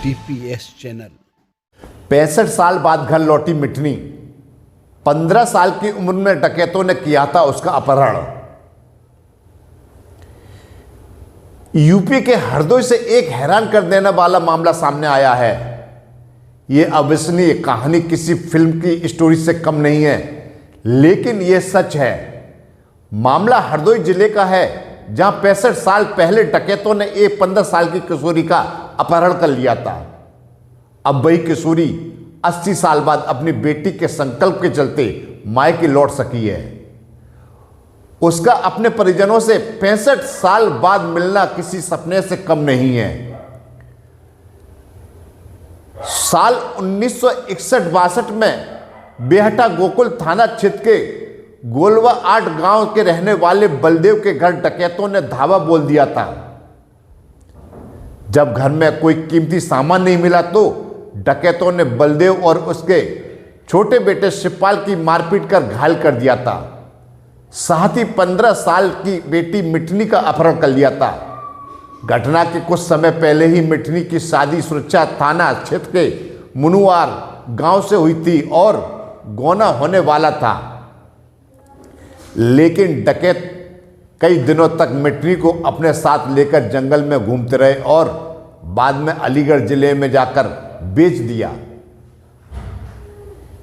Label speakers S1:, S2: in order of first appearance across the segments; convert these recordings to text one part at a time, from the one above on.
S1: DPS channel.
S2: 65 साल बाद घर लौटी मिठनी। 15 साल की उम्र में डकैतों ने किया था उसका अपहरण। यूपी के हरदोई से एक हैरान कर देने वाला मामला सामने आया है। यह अविश्वसनीय कहानी किसी फिल्म की स्टोरी से कम नहीं है, लेकिन यह सच है। मामला हरदोई जिले का है, जहां 65 साल पहले डकैतों ने एक 15 साल की किशोरी का अपहरण कर लिया था। अब वही किशोरी 80 साल बाद अपनी बेटी के संकल्प के चलते मायके लौट सकी है। उसका अपने परिजनों से 65 साल बाद मिलना किसी सपने से कम नहीं है। साल 1961-62 में बेहटा गोकुल थाना क्षेत्र के गोलवा 8 गांव के रहने वाले बलदेव के घर डकैतों ने धावा बोल दिया था। जब घर में कोई कीमती सामान नहीं मिला तो डकैतों ने बलदेव और उसके छोटे बेटे शिवपाल की मारपीट कर घायल कर दिया था। साथ ही 15 साल की बेटी मिठनी का अपहरण कर लिया था। घटना के कुछ समय पहले ही मिठनी की शादी सुरक्षा थाना क्षेत्र के मुनुवार गांव से हुई थी और गौना होने वाला था, लेकिन डकैत कई दिनों तक मिठनी को अपने साथ लेकर जंगल में घूमते रहे और बाद में अलीगढ़ जिले में जाकर बेच दिया।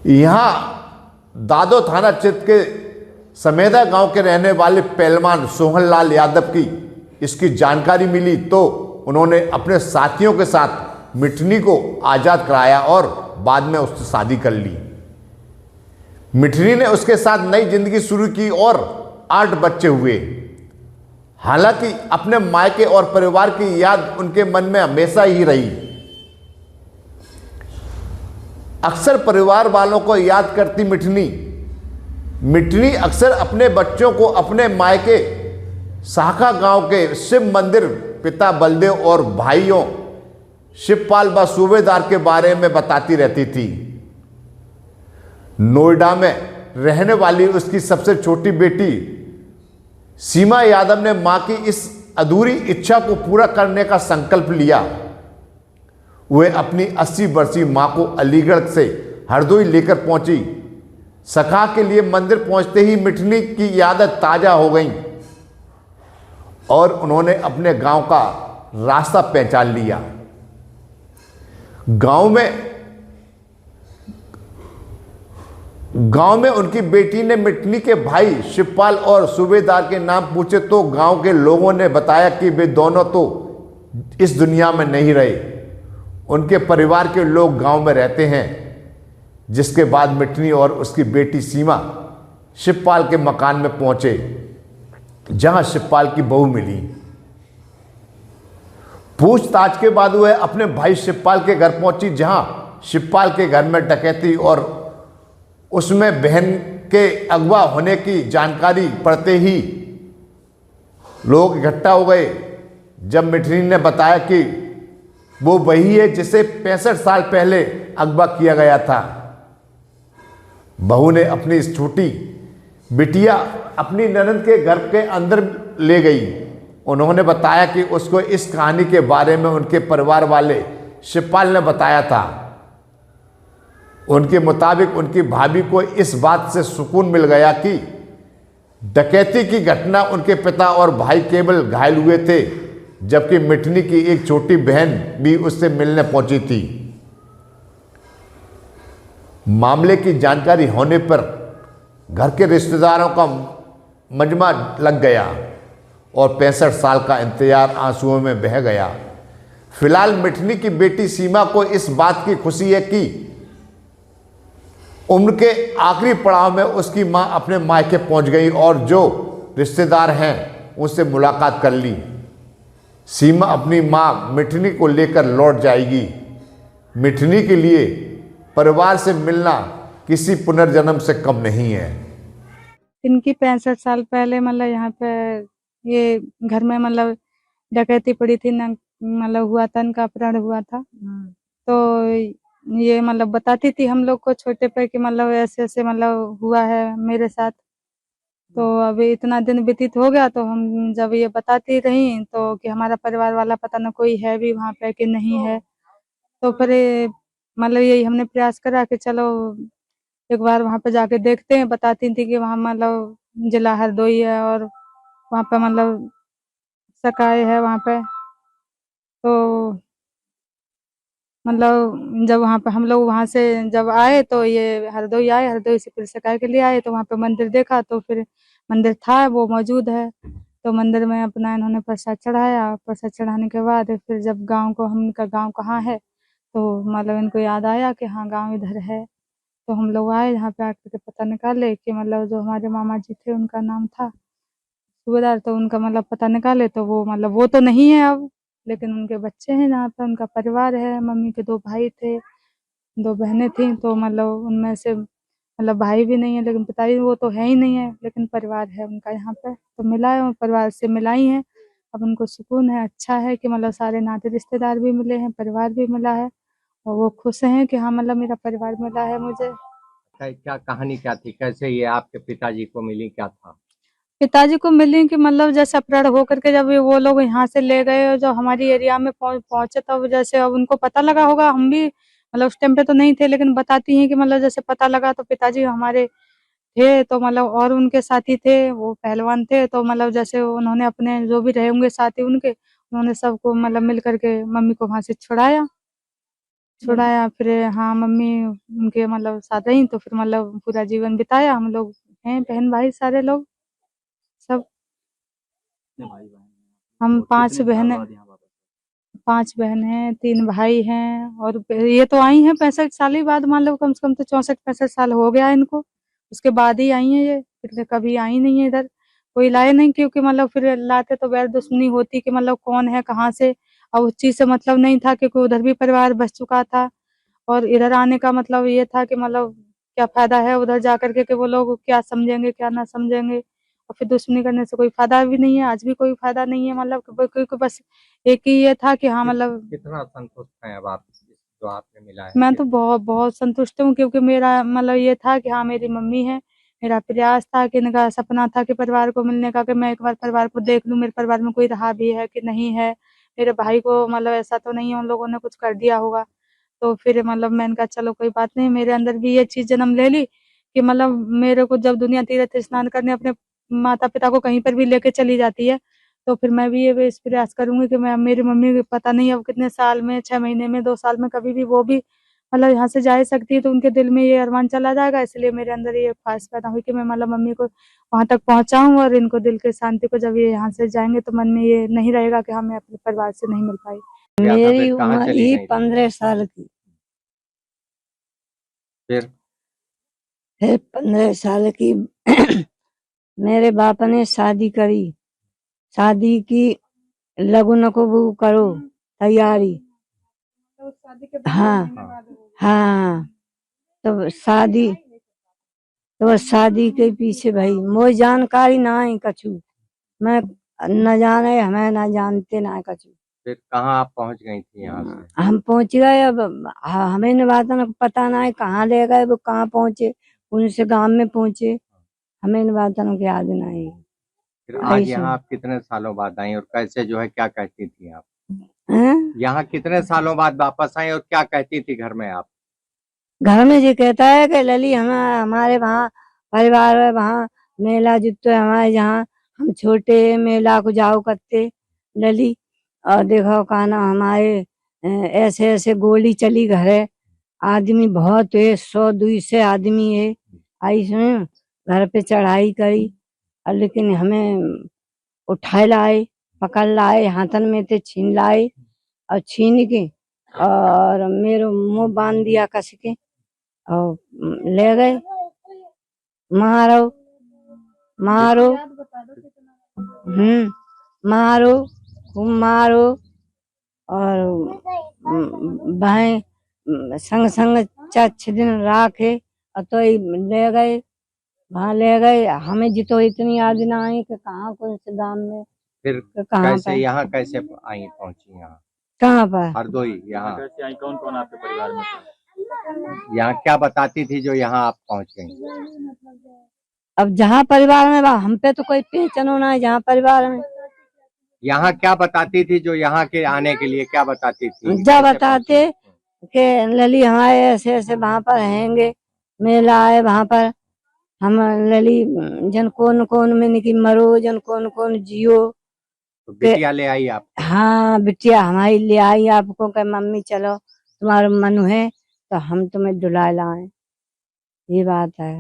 S2: यहां दादो थाना क्षेत्र के समेदा गांव के रहने वाले पहलवान सोहनलाल यादव की इसकी जानकारी मिली तो उन्होंने अपने साथियों के साथ मिठनी को आजाद कराया और बाद में उससे शादी कर ली। मिठनी ने उसके साथ नई जिंदगी शुरू की और 8 बच्चे हुए। हालांकि अपने मायके और परिवार की याद उनके मन में हमेशा ही रही। अक्सर परिवार वालों को याद करती मिठनी अक्सर अपने बच्चों को अपने मायके साखा गांव के शिव मंदिर, पिता बलदेव और भाइयों शिवपाल व सूबेदार के बारे में बताती रहती थी। नोएडा में रहने वाली उसकी सबसे छोटी बेटी सीमा यादव ने मां की इस अधूरी इच्छा को पूरा करने का संकल्प लिया। वह अपनी 80 वर्षीय मां को अलीगढ़ से हरदोई लेकर पहुंची। सखा के लिए मंदिर पहुंचते ही मिठनी की यादें ताजा हो गईं और उन्होंने अपने गांव का रास्ता पहचान लिया। गांव में उनकी बेटी ने मिठनी के भाई शिवपाल और सूबेदार के नाम पूछे तो गांव के लोगों ने बताया कि वे दोनों तो इस दुनिया में नहीं रहे। उनके परिवार के लोग गांव में रहते हैं। जिसके बाद मिठनी और उसकी बेटी सीमा शिवपाल के मकान में पहुंचे, जहां शिवपाल की बहू मिली। पूछताछ के बाद वह अपने भाई शिवपाल के घर पहुंची, जहां शिवपाल के घर में डकैती और उसमें बहन के अगवा होने की जानकारी पड़ते ही लोग इकट्ठा हो गए। जब मिठनी ने बताया कि वो वही है जिसे 65 साल पहले अगवा किया गया था, बहू ने अपनी इस छोटी बिटिया अपनी ननद के घर के अंदर ले गई। उन्होंने बताया कि उसको इस कहानी के बारे में उनके परिवार वाले शिवपाल ने बताया था। उनके मुताबिक उनकी भाभी को इस बात से सुकून मिल गया कि डकैती की घटना उनके पिता और भाई केवल घायल हुए थे, जबकि मिठनी की एक छोटी बहन भी उससे मिलने पहुंची थी। मामले की जानकारी होने पर घर के रिश्तेदारों का मजमा लग गया और 65 साल का इंतजार आंसुओं में बह गया। फिलहाल मिठनी की बेटी सीमा को इस बात की खुशी है कि उम्र के आखिरी पड़ाव में उसकी मां अपने मायके पहुंच गई और जो रिश्तेदार हैं उनसे मुलाकात कर ली। सीमा अपनी मां मिठनी को लेकर लौट जाएगी। मिठनी के लिए परिवार से मिलना किसी पुनर्जन्म से कम नहीं है।
S3: इनकी 65 साल पहले मतलब यहाँ पे ये घर में मतलब डकैती पड़ी थी ना, मतलब हुआ था, इनका अपहरण हुआ था। तो ये मतलब बताती थी हम लोग को छोटे पे कि मतलब ऐसे ऐसे मतलब हुआ है मेरे साथ। तो अभी इतना दिन व्यतीत हो गया तो हम जब ये बताती रही तो कि हमारा परिवार वाला पता ना कोई है भी वहाँ पे कि नहीं है। तो फिर मतलब यही हमने प्रयास करा कि चलो एक बार वहां पे जाके देखते हैं। बताती थी कि वहाँ मतलब जिला हरदोई है और वहाँ पे मतलब सकाए है वहाँ पे। तो मतलब जब वहाँ पे हम लोग वहाँ से जब आए तो ये हरदोई आए, हरदोई से फिर सकाए के लिए आए तो वहाँ पे मंदिर देखा तो फिर मंदिर था वो मौजूद है। तो मंदिर में अपना इन्होंने प्रसाद चढ़ाया। प्रसाद चढ़ाने के बाद फिर जब गांव को, हमका गांव कहाँ है, तो मतलब इनको याद आया कि हाँ गांव इधर है। तो हम लोग आए यहाँ पे आकर के पता निकाले कि मतलब जो हमारे मामा जी थे उनका नाम था सूबेदार। तो उनका मतलब पता निकाले तो वो मतलब वो तो नहीं है अब, लेकिन उनके बच्चे हैं जहाँ पे, उनका परिवार है। मम्मी के 2 भाई थे, 2 बहनें थी। तो मतलब उनमें से मतलब भाई भी नहीं है, लेकिन पिताजी वो तो है ही नहीं है, लेकिन परिवार है उनका यहाँ पे। तो मिला है, परिवार से मिलाई है। अब उनको सुकून है, अच्छा है कि मतलब सारे नाते रिश्तेदार भी मिले हैं, परिवार भी मिला है और वो खुश हैं कि हाँ मतलब मेरा परिवार मिला है मुझे।
S1: क्या कहानी क्या थी, कैसे ये आपके पिताजी को मिली, क्या था?
S3: पिताजी को मिली कि मतलब जैसे अपहरण होकर के जब ये वो लोग यहाँ से ले गए और जो हमारी एरिया में पहुंचे तब जैसे अब उनको पता लगा होगा। हम भी मतलब उस टाइम पे तो नहीं थे, लेकिन बताती हैं कि मतलब जैसे पता लगा तो पिताजी हमारे थे तो मतलब और उनके साथी थे, वो पहलवान थे। तो मतलब जैसे उन्होंने अपने जो भी रहे होंगे साथी उनके, उन्होंने सबको मतलब मिल करके मम्मी को वहां से छुड़ाया। फिर हाँ मम्मी उनके मतलब साथ रही तो फिर मतलब पूरा जीवन बिताया। हम लोग हैं बहन भाई सारे लोग सब। हम 5 बहनें, 5 बहन हैं, 3 भाई हैं। और ये तो आई हैं 65 साल ही बाद, मान लो कम से कम तो 64-65 साल हो गया इनको। उसके बाद ही आई हैं ये, फिर कभी आई नहीं है इधर। कोई लाए नहीं, क्योंकि मतलब फिर लाते तो बैर दुश्मनी होती कि मतलब कौन है कहाँ से। अब उस चीज से मतलब नहीं था, क्योंकि उधर भी परिवार बस चुका था और इधर आने का मतलब ये था कि मतलब क्या फायदा है उधर जा करके कि वो लोग क्या समझेंगे क्या ना समझेंगे। और फिर दुश्मनी करने से कोई फायदा भी नहीं है, आज भी कोई फायदा नहीं है। मतलब क्योंकि बस एक ही ये था कि हाँ मतलब
S1: कितना संतुष्ट हैं अब आप जो आपने मिला है?
S3: मैं तो बहुत बहुत संतुष्ट हूँ, क्योंकि मेरा मतलब ये था कि हाँ मेरी मम्मी है। मेरा प्रयास था कि इनका सपना था कि परिवार को मिलने का, कि मैं एक बार परिवार को देख लूँ, मेरे परिवार में कोई रहा भी है कि नहीं है। मेरे भाई को मतलब ऐसा तो नहीं है उन लोगों ने कुछ कर दिया होगा। तो फिर मतलब मैंने कहा चलो कोई बात नहीं, मेरे अंदर भी ये चीज जन्म ले ली कि मतलब मेरे को जब दुनिया तीर्थ स्नान करने अपने माता पिता को कहीं पर भी लेके चली जाती है, तो फिर मैं भी ये इस प्रयास करूंगी कि मैं मेरी मम्मी को पता नहीं अब कितने साल में, 6 महीने में, 2 साल में, कभी भी वो भी मतलब यहाँ से जा ही सकती है। तो उनके दिल में ये अरमान चला जाएगा, इसलिए मेरे अंदर ये ख्वाहिश पैदा हुई कि मैं मतलब मम्मी को वहां तक पहुंचाऊं और इनको दिल के शांति को, जब ये यहाँ से जाएंगे तो मन में ये नहीं रहेगा कि हमें अपने परिवार से नहीं मिल पाई।
S1: मेरी उम्र ही
S4: 15 साल की।
S1: फिर
S4: 15 साल की मेरे बाप ने शादी करी। शादी की, लगन को वो करो तैयारी। हाँ हाँ। तो शादी के पीछे भाई मोई जानकारी ना है कछु। मैं न जाने, हमें ना जानते ना कछु।
S1: फिर कहाँ आप पहुंच गई थी यहाँ से?
S4: हम पहुंच गए। अब हमें निवातन को पता ना है कहाँ ले गए, वो कहाँ पहुंचे, उनसे गांव में पहुंचे। हमें निवातन को याद नहीं।
S1: फिर आज यहाँ आप कितने सालों बाद आई और कैसे जो है क्या कहती थी आप?
S4: हैं?
S1: यहाँ कितने सालों बाद वापस आई और क्या कहती थी घर में आप?
S4: घर में जी कहता है कि लली हमारे वहाँ परिवार है, वहाँ मेला जुटतो है हमारे यहाँ, हम छोटे मेला को जाओ करते लली। और देखो काना हमारे ऐसे ऐसे गोली चली घरे, आदमी बहुत है, 100-200 आदमी है। आई सुन घर पे चढ़ाई करी और लेकिन हमें उठाए लाए, पकड़ लाए, हाथन में थे छीन लाए और छीन के और मेरे मुंह बांध दिया कस के और ले गए। मारो मारो, मारो खूब मारो। और भाई संग संग 4-6 दिन राखे और तो ले गए, वहाँ ले गए। हमें जितो इतनी याद ना आई कि कहाँ कौन से गांव में,
S1: फिर
S4: कहाँ
S1: कैसे
S4: पर,
S1: यहाँ कैसे आई पहुंची यहाँ
S4: कहाँ पर
S1: हरदोई? यहाँ
S5: कैसे आई, कौन कौन आपके परिवार में था?
S1: यहाँ क्या बताती थी जो यहाँ आप पहुंच गई?
S4: अब जहाँ परिवार में बा हम पे तो कोई पहचानो ना है। जहाँ परिवार में
S1: यहाँ क्या बताती थी जो यहाँ के आने के लिए क्या बताती थी?
S4: जब बताते के लली हमारे ऐसे ऐसे वहां पर रहेंगे, मेला है वहां पर, हम लली जन कौन कौन में निकी मरो, जन कौन कौन जियो।
S1: तो बिटिया ले आई आप?
S4: हाँ बिटिया हमारी ले आई आपको, कहे मम्मी चलो तुम्हारा मन है तो हम तुम्हें दुला लाए, ये बात है।